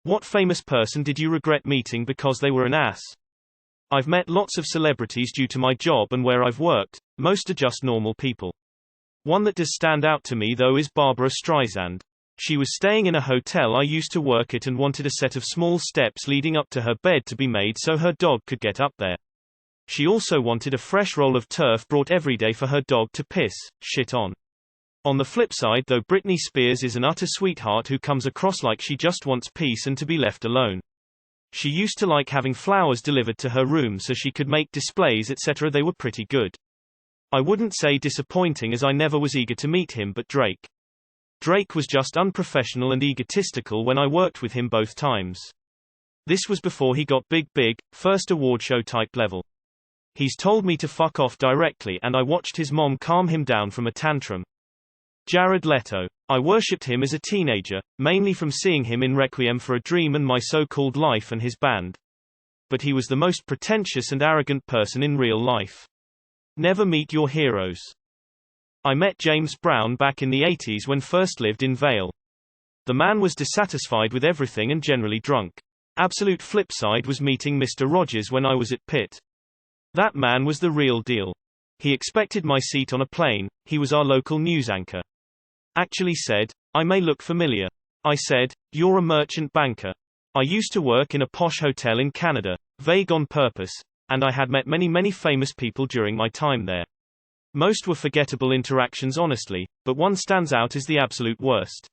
What famous person did you regret meeting because they were an ass? I've met lots of celebrities due to my job and where I've worked. Most are just normal people. One that does stand out to me though is Barbara Streisand. She was staying in a hotel I used to work at and wanted a set of small steps leading up to her bed to be made so her dog could get up there. She also wanted a fresh roll of turf brought every day for her dog to piss, shit on. On the flip side though, Britney Spears is an utter sweetheart who comes across like she just wants peace and to be left alone. She used to like having flowers delivered to her room so she could make displays etc. They were pretty good. I wouldn't say disappointing as I never was eager to meet him, but Drake. Drake was just unprofessional and egotistical when I worked with him both times. This was before he got big, first award show type level. He's told me to fuck off directly and I watched his mom calm him down from a tantrum. Jared Leto. I worshipped him as a teenager, mainly from seeing him in Requiem for a Dream and My So-Called Life and his band. But he was the most pretentious and arrogant person in real life. Never meet your heroes. I met James Brown back in the 80s when first lived in Vale. The man was dissatisfied with everything and generally drunk. Absolute flip side was meeting Mr. Rogers when I was at Pitt. That man was the real deal. He expected my seat on a plane. He was our local news anchor. Actually said, "I may look familiar." I said, "You're a merchant banker." I used to work in a posh hotel in Canada, vague on purpose, and I had met many famous people during my time there. Most were forgettable interactions honestly, but one stands out as the absolute worst.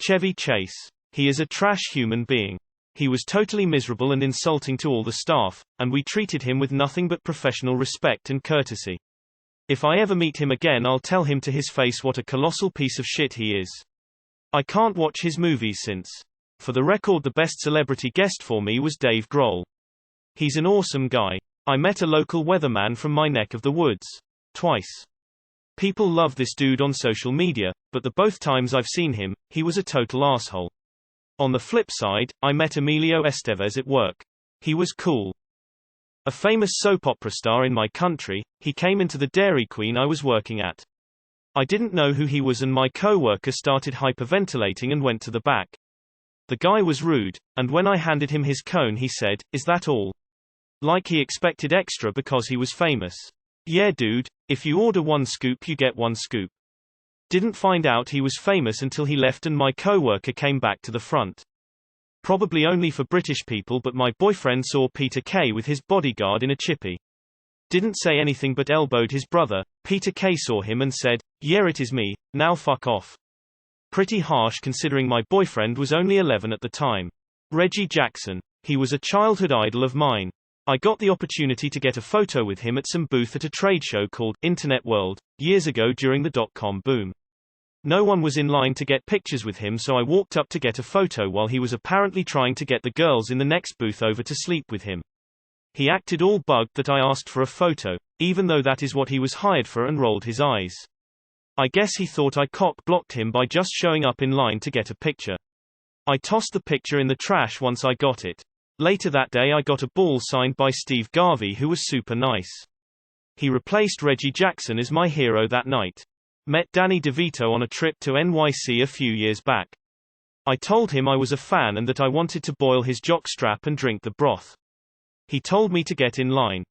Chevy Chase. He is a trash human being. He was totally miserable and insulting to all the staff, and we treated him with nothing but professional respect and courtesy. If I ever meet him again I'll tell him to his face what a colossal piece of shit he is. I can't watch his movies since. For the record, the best celebrity guest for me was Dave Grohl. He's an awesome guy. I met a local weatherman from my neck of the woods. Twice. People love this dude on social media, but the both times I've seen him, he was a total asshole. On the flip side, I met Emilio Estevez at work. He was cool. A famous soap opera star in my country, he came into the Dairy Queen I was working at. I didn't know who he was and my co-worker started hyperventilating and went to the back. The guy was rude, and when I handed him his cone he said, "Is that all?" Like he expected extra because he was famous. Yeah dude, if you order one scoop you get one scoop. Didn't find out he was famous until he left and my co-worker came back to the front. Probably only for British people, but my boyfriend saw Peter Kay with his bodyguard in a chippy. Didn't say anything but elbowed his brother. Peter Kay saw him and said, "Yeah, it is me, now fuck off." Pretty harsh considering my boyfriend was only 11 at the time. Reggie Jackson. He was a childhood idol of mine. I got the opportunity to get a photo with him at some booth at a trade show called Internet World, years ago during the dot-com boom. No one was in line to get pictures with him, so I walked up to get a photo while he was apparently trying to get the girls in the next booth over to sleep with him. He acted all bugged that I asked for a photo, even though that is what he was hired for, and rolled his eyes. I guess he thought I cock-blocked him by just showing up in line to get a picture. I tossed the picture in the trash once I got it. Later that day I got a ball signed by Steve Garvey who was super nice. He replaced Reggie Jackson as my hero that night. Met Danny Devito on a trip to NYC a few years back. I told him I was a fan and that I wanted to boil his jockstrap and drink the broth. He told me to get in line.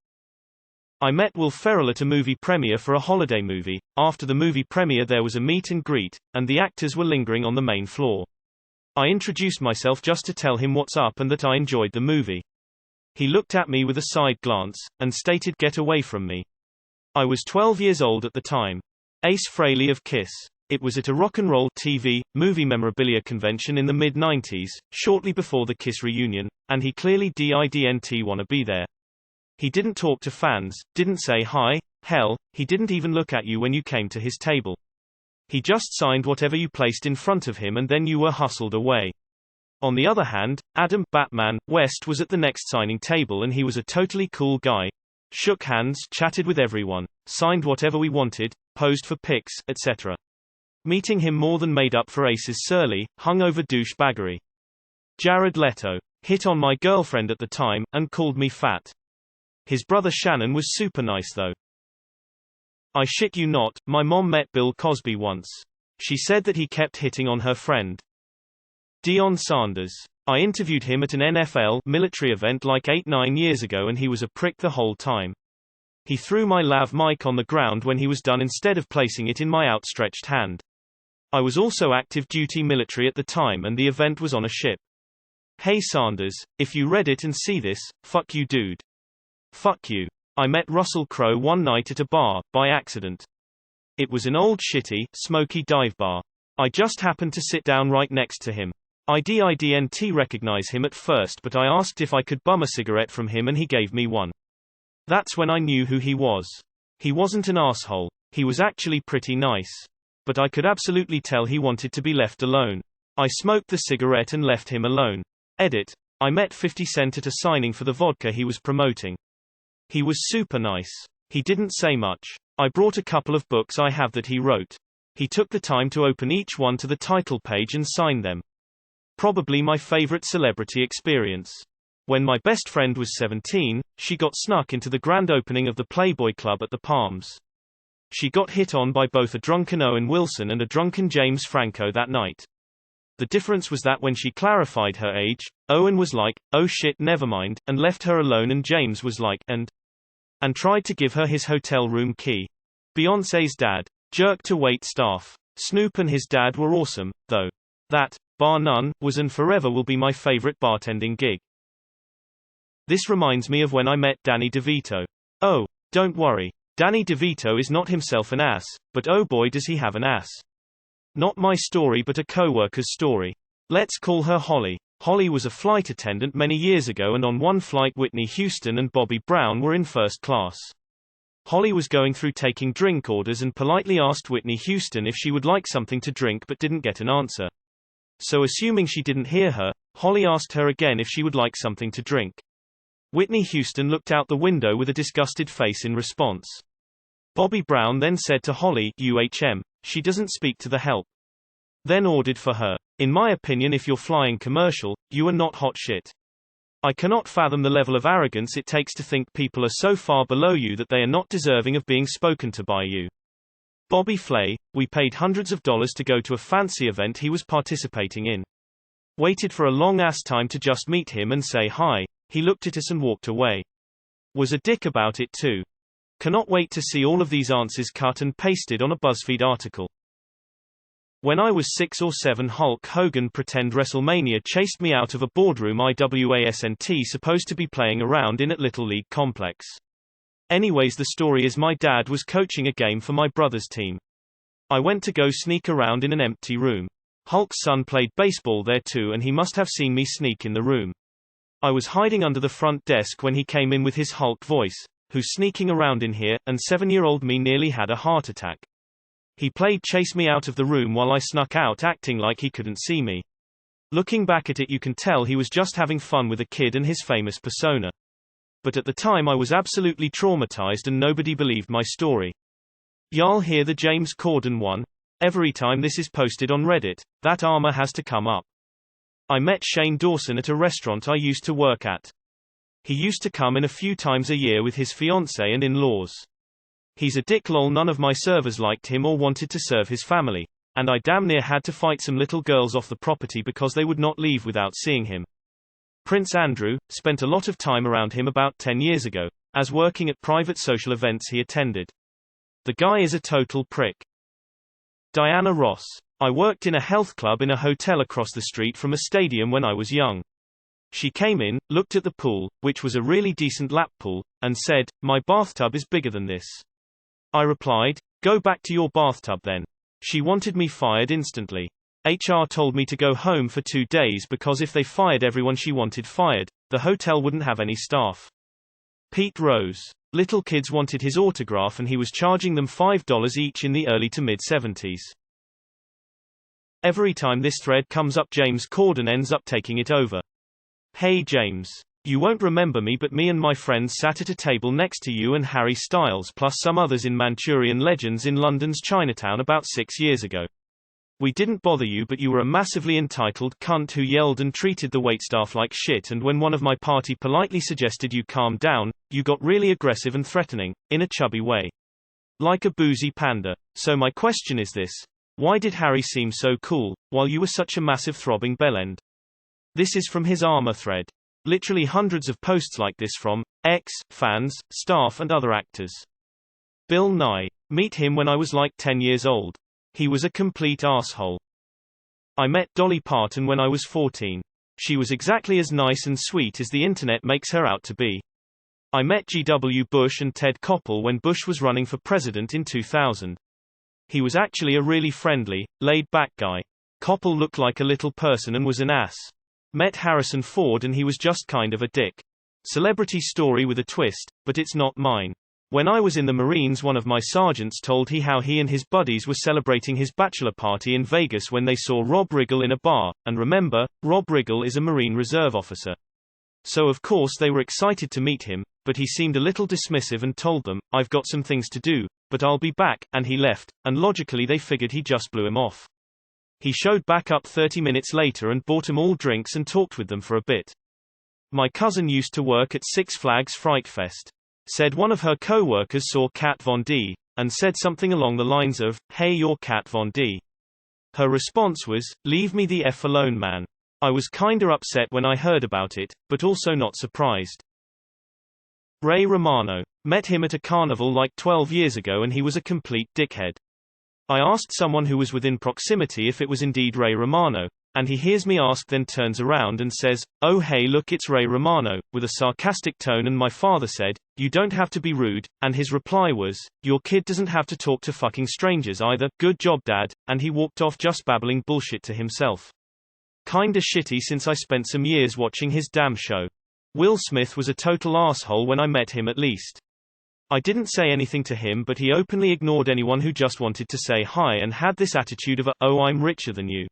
I met Will Ferrell at a movie premiere for a holiday movie. After the movie premiere there was a meet and greet, and the actors were lingering on the main floor. I introduced myself just to tell him what's up and that I enjoyed the movie. He looked at me with a side glance, and stated, "Get away from me." I was 12 years old at the time. Ace Frailey of Kiss. It was at a rock and roll TV, movie memorabilia convention in the mid-90s, shortly before the Kiss reunion, and he clearly didn't wanna be there. He didn't talk to fans, didn't say hi, hell, he didn't even look at you when you came to his table. He just signed whatever you placed in front of him and then you were hustled away. On the other hand, Adam Batman West was at the next signing table and he was a totally cool guy. Shook hands, chatted with everyone, signed whatever we wanted, posed for pics, etc. Meeting him more than made up for Ace's surly, hungover douchebaggery. Jared Leto. Hit on my girlfriend at the time, and called me fat. His brother Shannon was super nice though. I shit you not, my mom met Bill Cosby once. She said that he kept hitting on her friend. Deion Sanders. I interviewed him at an NFL military event like 8-9 years ago and he was a prick the whole time. He threw my lav mic on the ground when he was done instead of placing it in my outstretched hand. I was also active duty military at the time and the event was on a ship. Hey Sanders, if you read it and see this, fuck you dude. Fuck you. I met Russell Crowe one night at a bar, by accident. It was an old shitty, smoky dive bar. I just happened to sit down right next to him. I didn't recognize him at first but I asked if I could bum a cigarette from him and he gave me one. That's when I knew who he was. He wasn't an asshole. He was actually pretty nice. But I could absolutely tell he wanted to be left alone. I smoked the cigarette and left him alone. Edit. I met 50 Cent at a signing for the vodka he was promoting. He was super nice. He didn't say much. I brought a couple of books I have that he wrote. He took the time to open each one to the title page and sign them. Probably my favorite celebrity experience. When my best friend was 17, she got snuck into the grand opening of the Playboy Club at the Palms. She got hit on by both a drunken Owen Wilson and a drunken James Franco that night. The difference was that when she clarified her age, Owen was like, oh shit never mind, and left her alone and James was like, and tried to give her his hotel room key. Beyoncé's dad jerked to wait staff. Snoop and his dad were awesome, though. That, bar none, was and forever will be my favorite bartending gig. This reminds me of when I met Danny DeVito. Oh, don't worry. Danny DeVito is not himself an ass, but oh boy does he have an ass. Not my story but a coworker's story. Let's call her Holly. Holly was a flight attendant many years ago and on one flight Whitney Houston and Bobby Brown were in first class. Holly was going through taking drink orders and politely asked Whitney Houston if she would like something to drink but didn't get an answer. So assuming she didn't hear her, Holly asked her again if she would like something to drink. Whitney Houston looked out the window with a disgusted face in response. Bobby Brown then said to Holly, she doesn't speak to the help. Then ordered for her. In my opinion if you're flying commercial, you are not hot shit. I cannot fathom the level of arrogance it takes to think people are so far below you that they are not deserving of being spoken to by you. Bobby Flay, we paid hundreds of dollars to go to a fancy event he was participating in. Waited for a long ass time to just meet him and say hi, he looked at us and walked away. Was a dick about it too. Cannot wait to see all of these answers cut and pasted on a BuzzFeed article. When I was 6 or 7 Hulk Hogan pretend WrestleMania chased me out of a boardroom IWASNT supposed to be playing around in at Little League Complex. Anyways the story is my dad was coaching a game for my brother's team. I went to go sneak around in an empty room. Hulk's son played baseball there too and he must have seen me sneak in the room. I was hiding under the front desk when he came in with his Hulk voice, who's sneaking around in here, and 7-year-old me nearly had a heart attack. He played chase me out of the room while I snuck out acting like he couldn't see me. Looking back at it you can tell he was just having fun with a kid and his famous persona. But at the time I was absolutely traumatized and nobody believed my story. Y'all hear the James Corden one? Every time this is posted on Reddit, that armor has to come up. I met Shane Dawson at a restaurant I used to work at. He used to come in a few times a year with his fiancée and in-laws. He's a dick lol, none of my servers liked him or wanted to serve his family. And I damn near had to fight some little girls off the property because they would not leave without seeing him. Prince Andrew, spent a lot of time around him about 10 years ago, as working at private social events he attended. The guy is a total prick. Diana Ross. I worked in a health club in a hotel across the street from a stadium when I was young. She came in, looked at the pool, which was a really decent lap pool, and said, "My bathtub is bigger than this." I replied, "Go back to your bathtub then." She wanted me fired instantly. HR told me to go home for 2 days because if they fired everyone she wanted fired, the hotel wouldn't have any staff. Pete Rose. Little kids wanted his autograph and he was charging them $5 each in the early to mid-70s. Every time this thread comes up James Corden ends up taking it over. Hey James. You won't remember me but me and my friends sat at a table next to you and Harry Styles plus some others in Manchurian Legends in London's Chinatown about 6 years ago. We didn't bother you but you were a massively entitled cunt who yelled and treated the waitstaff like shit and when one of my party politely suggested you calm down, you got really aggressive and threatening, in a chubby way. Like a boozy panda. So my question is this. Why did Harry seem so cool, while you were such a massive throbbing bellend? This is from his Armour thread. Literally hundreds of posts like this from X, fans, staff and other actors. Bill Nye. Meet him when I was like 10 years old. He was a complete asshole. I met Dolly Parton when I was 14. She was exactly as nice and sweet as the internet makes her out to be. I met G.W. Bush and Ted Koppel when Bush was running for president in 2000. He was actually a really friendly, laid-back guy. Koppel looked like a little person and was an ass. Met Harrison Ford and he was just kind of a dick. Celebrity story with a twist, but it's not mine. When I was in the Marines, one of my sergeants told how he and his buddies were celebrating his bachelor party in Vegas when they saw Rob Riggle in a bar, and remember, Rob Riggle is a Marine Reserve officer. So of course they were excited to meet him, but he seemed a little dismissive and told them, "I've got some things to do, but I'll be back," and he left, and logically they figured he just blew him off. He showed back up 30 minutes later and bought them all drinks and talked with them for a bit. My cousin used to work at Six Flags Fright Fest. Said one of her co-workers saw Kat Von D, and said something along the lines of, "Hey, you're Kat Von D." Her response was, "Leave me the F alone, man." I was kinda upset when I heard about it, but also not surprised. Ray Romano. Met him at a carnival like 12 years ago and he was a complete dickhead. I asked someone who was within proximity if it was indeed Ray Romano, and he hears me ask, then turns around and says, "Oh hey look, it's Ray Romano," with a sarcastic tone, and my father said, "You don't have to be rude," and his reply was, "Your kid doesn't have to talk to fucking strangers either, good job dad," and he walked off just babbling bullshit to himself. Kinda shitty since I spent some years watching his damn show. Will Smith was a total asshole when I met him at least. I didn't say anything to him, but he openly ignored anyone who just wanted to say hi and had this attitude of "Oh, I'm richer than you."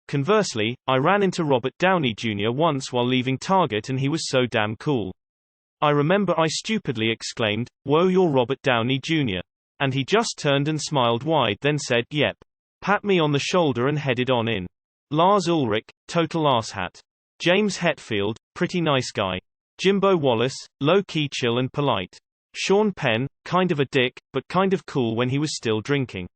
Conversely, I ran into Robert Downey Jr. once while leaving Target and he was so damn cool. I remember I stupidly exclaimed, "Whoa, you're Robert Downey Jr." And he just turned and smiled wide, then said, "Yep." Pat me on the shoulder and headed on in. Lars Ulrich, total asshat. James Hetfield, pretty nice guy. Jimbo Wallace, low-key chill and polite. Sean Penn, kind of a dick, but kind of cool when he was still drinking.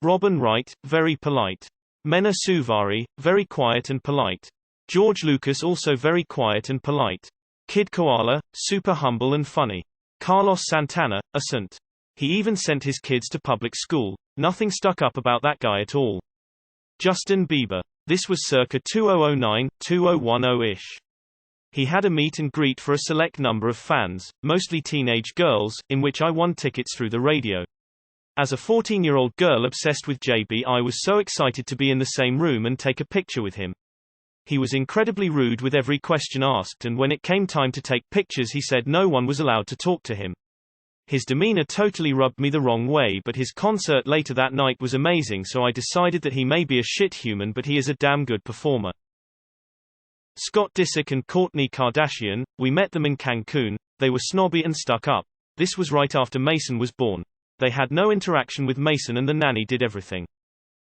Robin Wright, very polite. Mena Suvari, very quiet and polite. George Lucas, also very quiet and polite. Kid Koala, super humble and funny. Carlos Santana, a saint. He even sent his kids to public school. Nothing stuck up about that guy at all. Justin Bieber. This was circa 2009-2010-ish. He had a meet and greet for a select number of fans, mostly teenage girls, in which I won tickets through the radio. As a 14-year-old girl obsessed with JB, I was so excited to be in the same room and take a picture with him. He was incredibly rude with every question asked, and when it came time to take pictures he said no one was allowed to talk to him. His demeanor totally rubbed me the wrong way, but his concert later that night was amazing, so I decided that he may be a shit human but he is a damn good performer. Scott Disick and Kourtney Kardashian, we met them in Cancun. They were snobby and stuck up. This was right after Mason was born. They had no interaction with Mason and the nanny did everything.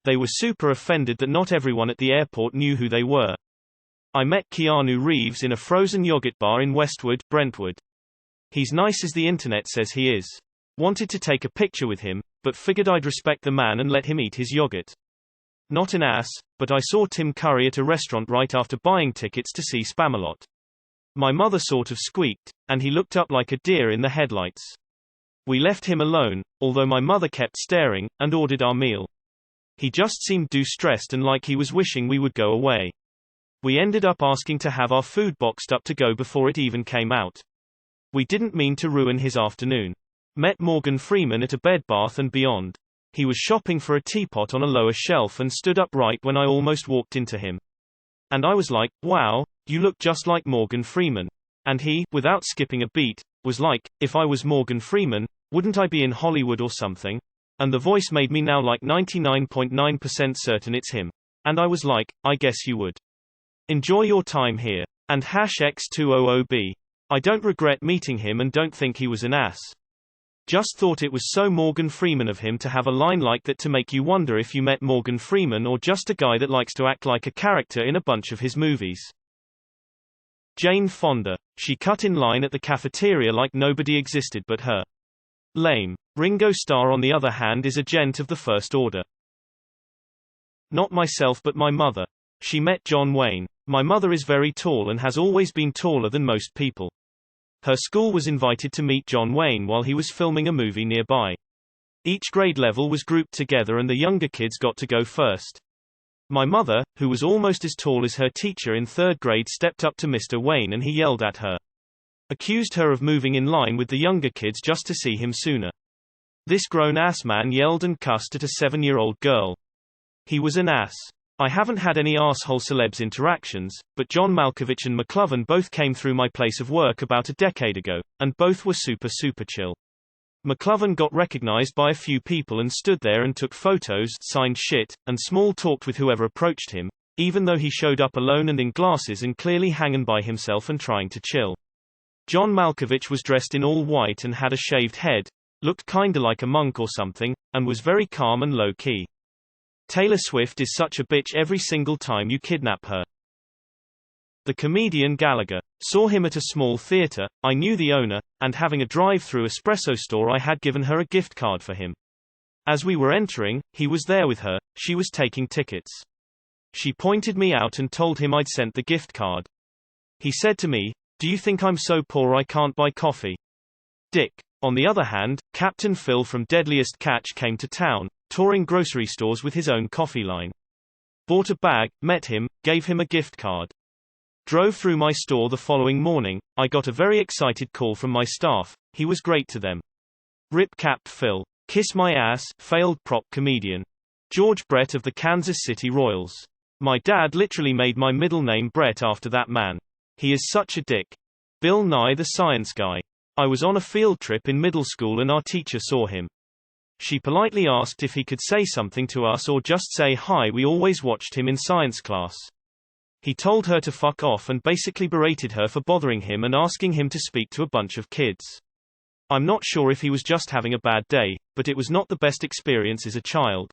They were super offended that not everyone at the airport knew who they were. I met Keanu Reeves in a frozen yogurt bar in Westwood, Brentwood. He's nice as the internet says he is. Wanted to take a picture with him, but figured I'd respect the man and let him eat his yogurt. Not an ass, but I saw Tim Curry at a restaurant right after buying tickets to see Spamalot. My mother sort of squeaked, and he looked up like a deer in the headlights. We left him alone, although my mother kept staring, and ordered our meal. He just seemed stressed and like he was wishing we would go away. We ended up asking to have our food boxed up to go before it even came out. We didn't mean to ruin his afternoon. Met Morgan Freeman at a Bed Bath & Beyond. He was shopping for a teapot on a lower shelf and stood up right when I almost walked into him. And I was like, "Wow, you look just like Morgan Freeman." And he, without skipping a beat, was like, "If I was Morgan Freeman, wouldn't I be in Hollywood or something?" And the voice made me now like 99.9% certain it's him. And I was like, "I guess you would. Enjoy your time here." And #X200B. I don't regret meeting him and don't think he was an ass. Just thought it was so Morgan Freeman of him to have a line like that to make you wonder if you met Morgan Freeman or just a guy that likes to act like a character in a bunch of his movies. Jane Fonda. She cut in line at the cafeteria like nobody existed but her. Lame. Ringo Starr on the other hand is a gent of the first order. Not myself but my mother. She met John Wayne. My mother is very tall and has always been taller than most people. Her school was invited to meet John Wayne while he was filming a movie nearby. Each grade level was grouped together and the younger kids got to go first. My mother, who was almost as tall as her teacher in 3rd grade, stepped up to Mr. Wayne and he yelled at her. Accused her of moving in line with the younger kids just to see him sooner. This grown-ass man yelled and cussed at a 7-year-old girl. He was an ass. I haven't had any asshole celebs interactions, but John Malkovich and McLovin both came through my place of work about a decade ago, and both were super chill. McLovin got recognized by a few people and stood there and took photos, signed shit, and small talked with whoever approached him, even though he showed up alone and in glasses and clearly hanging by himself and trying to chill. John Malkovich was dressed in all white and had a shaved head, looked kinda like a monk or something, and was very calm and low-key. Taylor Swift is such a bitch every single time you kidnap her. The comedian Gallagher. Saw him at a small theater, I knew the owner, and having a drive-through espresso store I had given her a gift card for him. As we were entering, he was there with her, she was taking tickets. She pointed me out and told him I'd sent the gift card. He said to me, "Do you think I'm so poor I can't buy coffee?" Dick. On the other hand, Captain Phil from Deadliest Catch came to town, touring grocery stores with his own coffee line. Bought a bag, met him, gave him a gift card. Drove through my store the following morning, I got a very excited call from my staff, he was great to them. Rip Capt Phil. Kiss my ass, failed prop comedian. George Brett of the Kansas City Royals. My dad literally made my middle name Brett after that man. He is such a dick. Bill Nye the Science Guy. I was on a field trip in middle school and our teacher saw him. She politely asked if he could say something to us or just say hi. We always watched him in science class. He told her to fuck off and basically berated her for bothering him and asking him to speak to a bunch of kids. I'm not sure if he was just having a bad day, but it was not the best experience as a child.